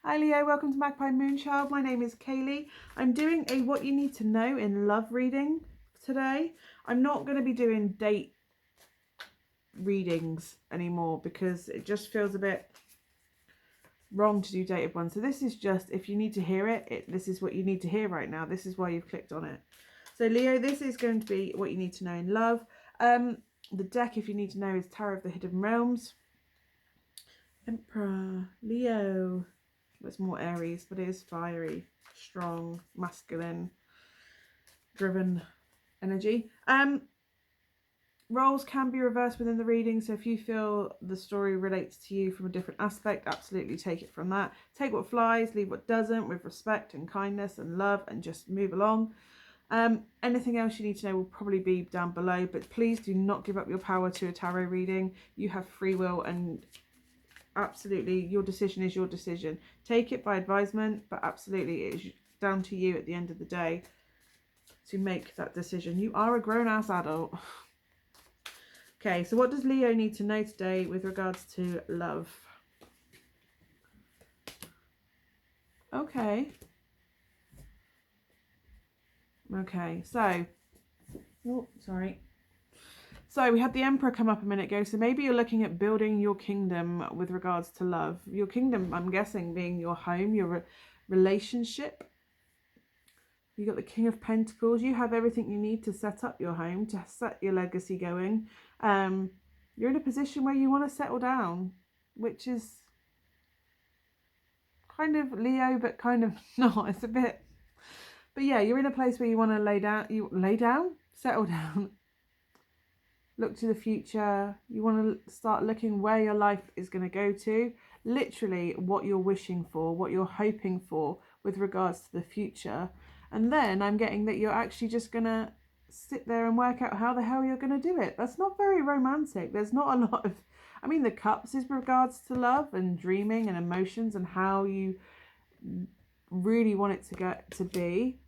Hi Leo, welcome to Magpie Moonchild. My name is Kayleigh. I'm doing a what you need to know in love reading today. I'm not going to be doing date readings anymore because it just feels a bit wrong to do dated ones. So this is just, if you need to hear it, this is what you need to hear right now. This is why you've clicked on it. So Leo, this is going to be what you need to know in love. The deck, if you need to know, is Tarot of the Hidden Realms. Emperor, Leo. It's more Aries, but it is fiery, strong, masculine, driven energy. Roles can be reversed within the reading, so if you feel the story relates to you from a different aspect, absolutely take it from that. Take what flies, leave what doesn't, with respect and kindness and love, and just move along. Anything else you need to know will probably be down below, but please do not give up your power to a tarot reading. You have free will, and absolutely your decision is your decision. Take it by advisement, but absolutely it is down to you at the end of the day to make that decision. You are a grown-ass adult. Okay, so what does Leo need to know today with regards to love? Okay, so so we had the Emperor come up a minute ago, so maybe you're looking at building your kingdom with regards to love. Your kingdom, I'm guessing, being your home, your relationship. You got the King of Pentacles. You have everything you need to set up your home, to set your legacy going. You're in a position where you want to settle down, which is kind of Leo, but kind of not. It's a bit, but yeah, you're in a place where you want to settle down, look to the future. You want to start looking where your life is going to go to, literally what you're wishing for, what you're hoping for with regards to the future. And then I'm getting that you're actually just going to sit there and work out how the hell you're going to do it. That's not very romantic. There's not a lot of, I mean, the cups is regards to love and dreaming and emotions and how you really want it to get to be.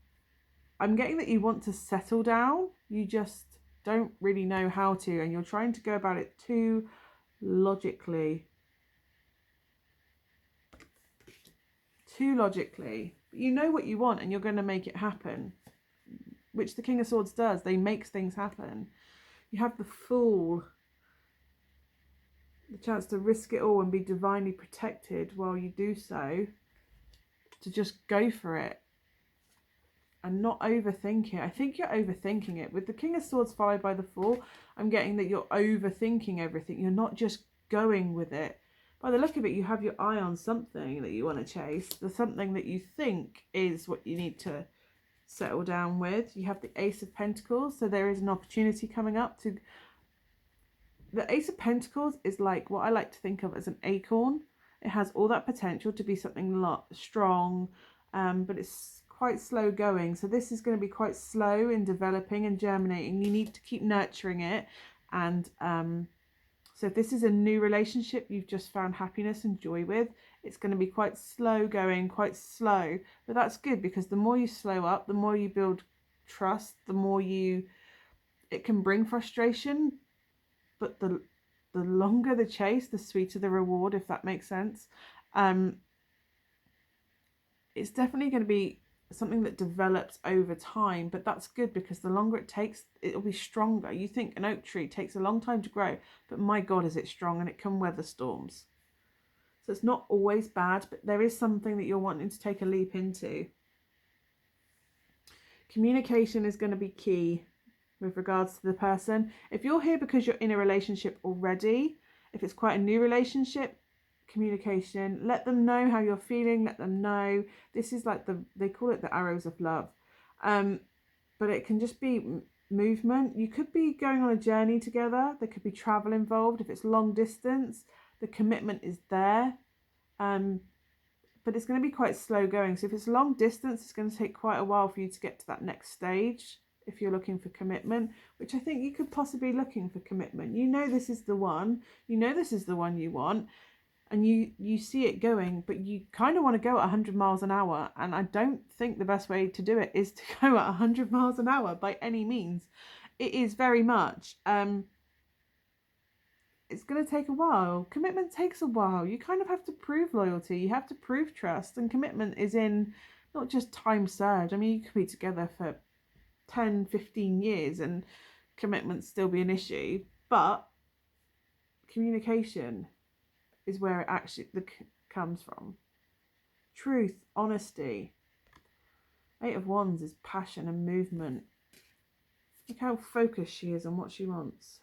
I'm getting that you want to settle down. You just don't really know how to, and you're trying to go about it too logically. You know what you want and you're going to make it happen, which the King of Swords does. They make things happen. You have the Fool, the chance to risk it all and be divinely protected while you do so, to just go for it and not overthink it. I think you're overthinking it. With the King of Swords followed by the Fool, I'm getting that you're overthinking everything. You're not just going with it. By the look of it, you have your eye on something that you want to chase. There's something that you think is what you need to settle down with. You have the Ace of Pentacles, so there is an opportunity coming up to... The Ace of Pentacles is like what I like to think of as an acorn. It has all that potential to be something strong, but it's quite slow going. So this is going to be quite slow in developing and germinating. You need to keep nurturing it. And so if this is a new relationship you've just found happiness and joy with, it's going to be quite slow going, quite slow. But that's good, because the more you slow up, the more you build trust, the more it can bring frustration, but the longer the chase, the sweeter the reward, if that makes sense. It's definitely going to be something that develops over time, but that's good, because the longer it takes, it'll be stronger. You think an oak tree takes a long time to grow, but my God, is it strong, and it can weather storms. So it's not always bad, but there is something that you're wanting to take a leap into. Communication is going to be key with regards to the person. If you're here because you're in a relationship already, if it's quite a new relationship, communication, let them know how you're feeling, let them know. This is like they call it the arrows of love, but it can just be movement. You could be going on a journey together. There could be travel involved. If it's long distance, the commitment is there, but it's going to be quite slow going. So if it's long distance, it's going to take quite a while for you to get to that next stage. If you're looking for commitment, which I think you could possibly be looking for commitment, you know this is the one, you know this is the one you want, and you see it going, but you kind of want to go at 100 miles an hour, and I don't think the best way to do it is to go at 100 miles an hour by any means. It is very much it's going to take a while. Commitment takes a while. You kind of have to prove loyalty. You have to prove trust. And commitment is in not just time served. I mean, you could be together for 10, 15 years and commitment still be an issue. But communication is where it actually comes from. Truth, honesty. 8 of Wands is passion and movement. Look how focused she is on what she wants.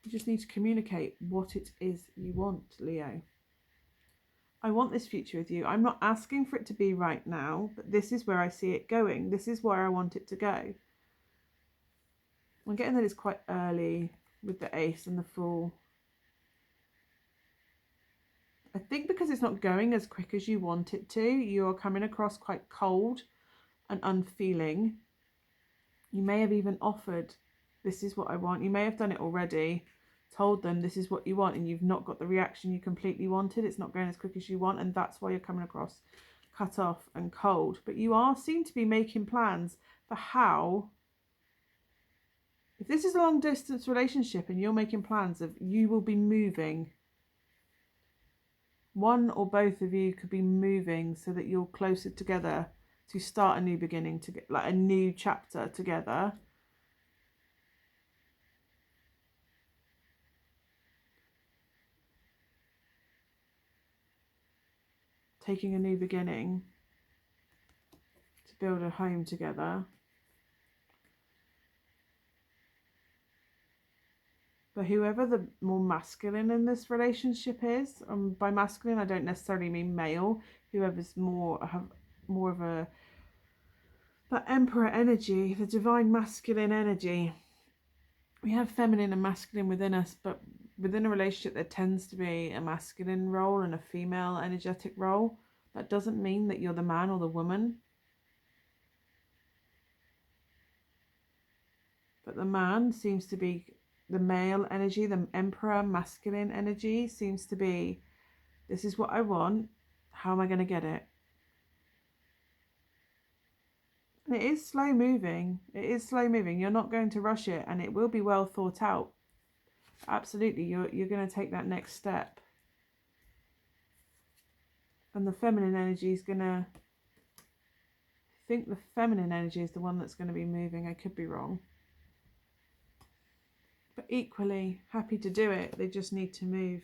You just need to communicate what it is you want, Leo. I want this future with you. I'm not asking for it to be right now, but this is where I see it going. This is where I want it to go. I'm getting that it's quite early with the Ace and the Fool. I think because it's not going as quick as you want it to, you're coming across quite cold and unfeeling. You may have even offered, this is what I want. You may have done it already, told them this is what you want, and you've not got the reaction you completely wanted. It's not going as quick as you want, and that's why you're coming across cut off and cold. But you seem to be making plans for how, if this is a long distance relationship and you're making plans of you will be moving, one or both of you could be moving so that you're closer together to start a new beginning, to get like a new chapter together. Taking a new beginning to build a home together. But whoever the more masculine in this relationship is, by masculine I don't necessarily mean male, whoever's more of a that emperor energy, the divine masculine energy. We have feminine and masculine within us, but within a relationship there tends to be a masculine role and a female energetic role. That doesn't mean that you're the man or the woman. But the man seems to be the male energy, the emperor masculine energy seems to be, this is what I want, how am I going to get it? And it is slow moving. It is slow moving. You're not going to rush it, and it will be well thought out. Absolutely, you're going to take that next step. And the feminine energy is going to, I think the feminine energy is the one that's going to be moving. I could be wrong. But equally happy to do it. They just need to move.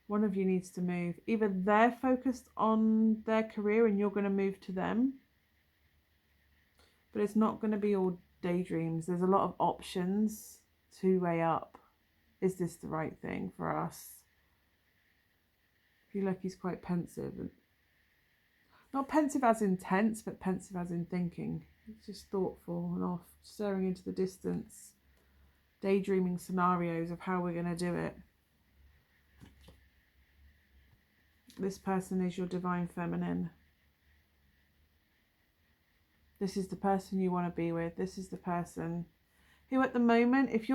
One of you needs to move. Either they're focused on their career and you're going to move to them. But it's not going to be all daydreams. There's a lot of options to weigh up. Is this the right thing for us? I feel like he's quite pensive. Not pensive as in tense, but pensive as in thinking. He's just thoughtful and off, staring into the distance, daydreaming scenarios of how we're going to do it. This person is your divine feminine. This is the person you want to be with. This is the person who at the moment, if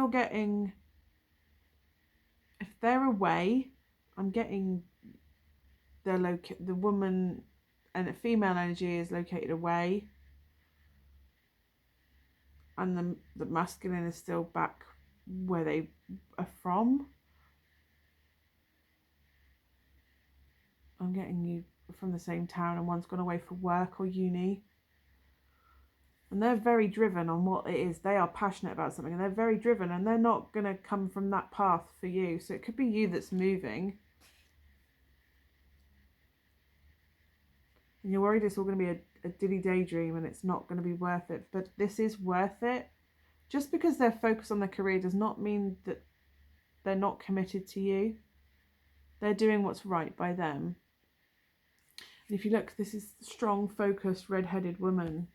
they're away, I'm getting the woman and the female energy is located away, and the masculine is still back where they are from. I'm getting you from the same town, and one's gone away for work or uni. And they're very driven on what it is. They are passionate about something, and they're very driven, and they're not going to come from that path for you. So it could be you that's moving. And you're worried it's all going to be a dilly daydream and it's not going to be worth it. But this is worth it. Just because they're focused on their career does not mean that they're not committed to you. They're doing what's right by them. And if you look, this is strong, focused, red-headed woman.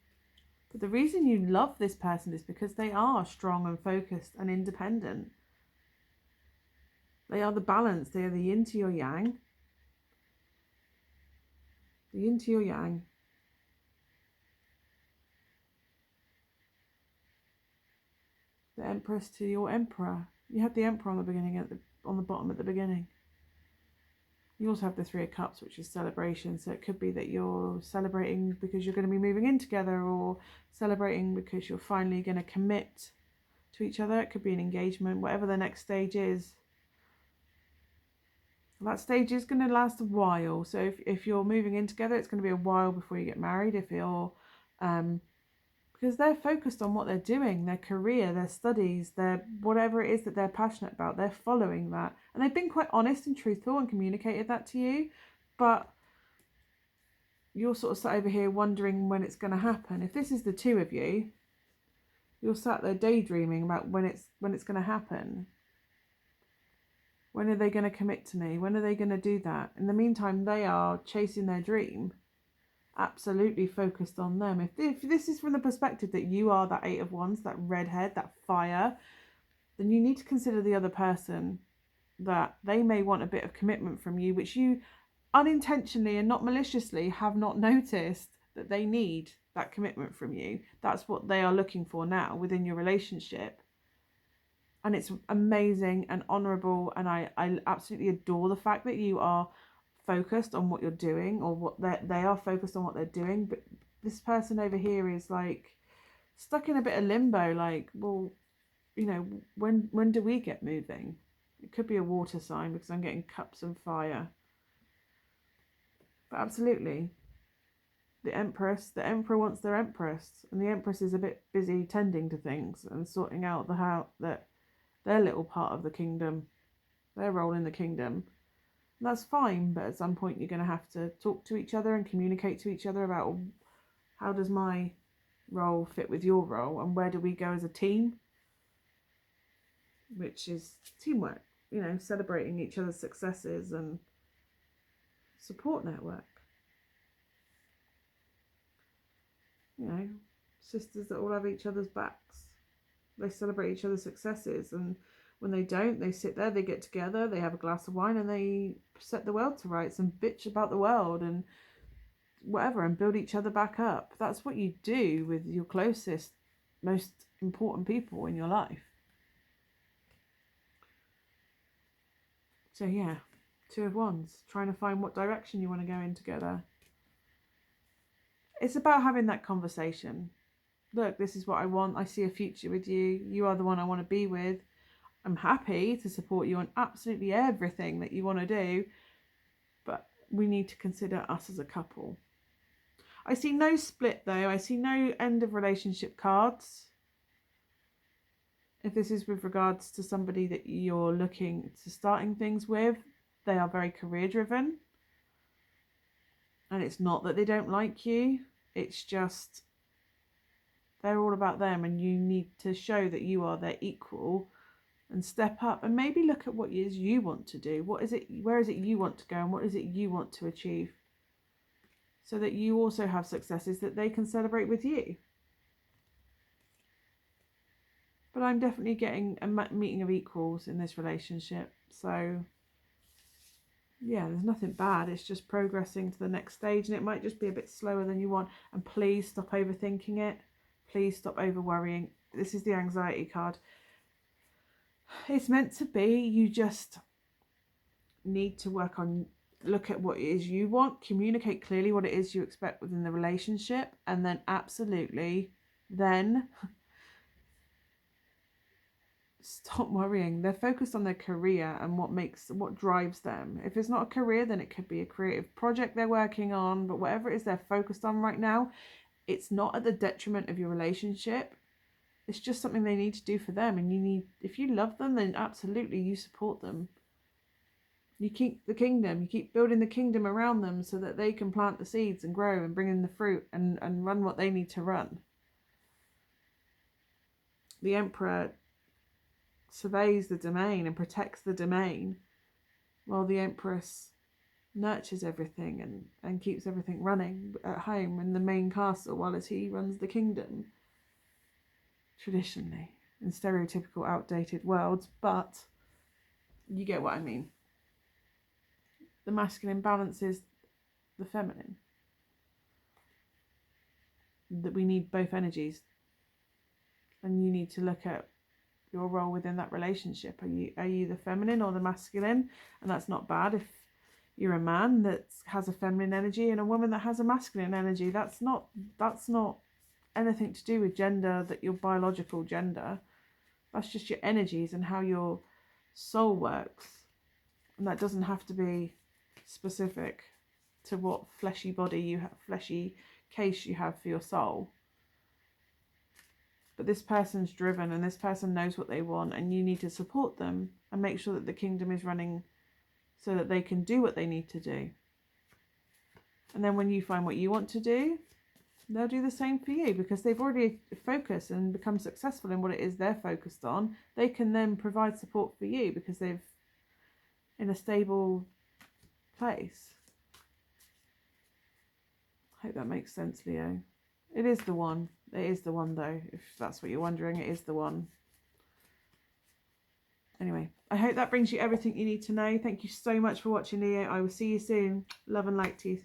But the reason you love this person is because they are strong and focused and independent. They are the balance. They are the yin to your yang. The yin to your yang. The empress to your emperor. You had the emperor on the beginning, on the bottom at the beginning. You also have the Three of Cups, which is celebration. So it could be that you're celebrating because you're going to be moving in together, or celebrating because you're finally going to commit to each other. It could be an engagement, whatever the next stage is. That stage is going to last a while. So if you're moving in together, it's going to be a while before you get married. If you're, because they're focused on what they're doing, their career, their studies, their whatever it is that they're passionate about, they're following that. And they've been quite honest and truthful and communicated that to you. But you're sort of sat over here wondering when it's going to happen. If this is the two of you, you're sat there daydreaming about when it's going to happen. When are they going to commit to me? When are they going to do that? In the meantime, they are chasing their dream, absolutely focused on them. If this is from the perspective that you are that Eight of Wands, that redhead, that fire, then you need to consider the other person, that they may want a bit of commitment from you, which you unintentionally and not maliciously have not noticed that they need that commitment from you. That's what they are looking for now within your relationship. And it's amazing and honourable, and I absolutely adore the fact that you are focused on what you're doing, or what they are focused on what they're doing. But this person over here is like stuck in a bit of limbo, like, well, you know, when do we get moving? It could be a water sign because I'm getting cups and fire. But absolutely, the emperor wants their empress, and the empress is a bit busy tending to things and sorting out their little part of the kingdom, their role in the kingdom. And that's fine, but at some point you're going to have to talk to each other and communicate to each other about, how does my role fit with your role, and where do we go as a team, which is teamwork, you know, celebrating each other's successes and support network. You know, sisters that all have each other's backs. They celebrate each other's successes, and when they don't, they sit there, they get together, they have a glass of wine, and they set the world to rights and bitch about the world and whatever, and build each other back up. That's what you do with your closest, most important people in your life. So yeah, Two of Wands, trying to find what direction you want to go in together. It's about having that conversation. Look, this is what I want. I see a future with you. You are the one I want to be with. I'm happy to support you on absolutely everything that you want to do, but we need to consider us as a couple. I see no split though. I see no end of relationship cards. If this is with regards to somebody that you're looking to starting things with, they are very career driven. And it's not that they don't like you. It's just they're all about them, and you need to show that you are their equal and step up and maybe look at what it is you want to do. What is it? Where is it you want to go, and what is it you want to achieve, so that you also have successes that they can celebrate with you. But I'm definitely getting a meeting of equals in this relationship. So yeah, there's nothing bad. It's just progressing to the next stage, and it might just be a bit slower than you want. And please stop overthinking it. Please stop over worrying. This is the anxiety card. It's meant to be. You just need to look at what it is you want, communicate clearly what it is you expect within the relationship, and then absolutely then stop worrying. They're focused on their career and what drives them. If it's not a career, then it could be a creative project they're working on, but whatever it is they're focused on right now, it's not at the detriment of your relationship. It's just something they need to do for them, and if you love them, then absolutely you support them. You keep the kingdom, you keep building the kingdom around them so that they can plant the seeds and grow and bring in the fruit and run what they need to run. The Emperor surveys the domain and protects the domain, while the Empress nurtures everything and keeps everything running at home in the main castle, while as he runs the kingdom. Traditionally, in stereotypical, outdated worlds, but you get what I mean. The masculine balances the feminine. That we need both energies, and you need to look at your role within that relationship. Are you the feminine or the masculine? And that's not bad if you're a man that has a feminine energy and a woman that has a masculine energy. That's not anything to do with gender, that your biological gender. That's just your energies and how your soul works. And that doesn't have to be specific to what fleshy body you have, fleshy case you have for your soul. But this person's driven and this person knows what they want, and you need to support them and make sure that the kingdom is running so that they can do what they need to do. And then when you find what you want to do, they'll do the same for you, because they've already focused and become successful in what it is they're focused on. They can then provide support for you because they've in a stable place. I hope that makes sense, Leo. It is the one. It is the one, though, if that's what you're wondering. It is the one. Anyway, I hope that brings you everything you need to know. Thank you so much for watching, Leo. I will see you soon. Love and light to you.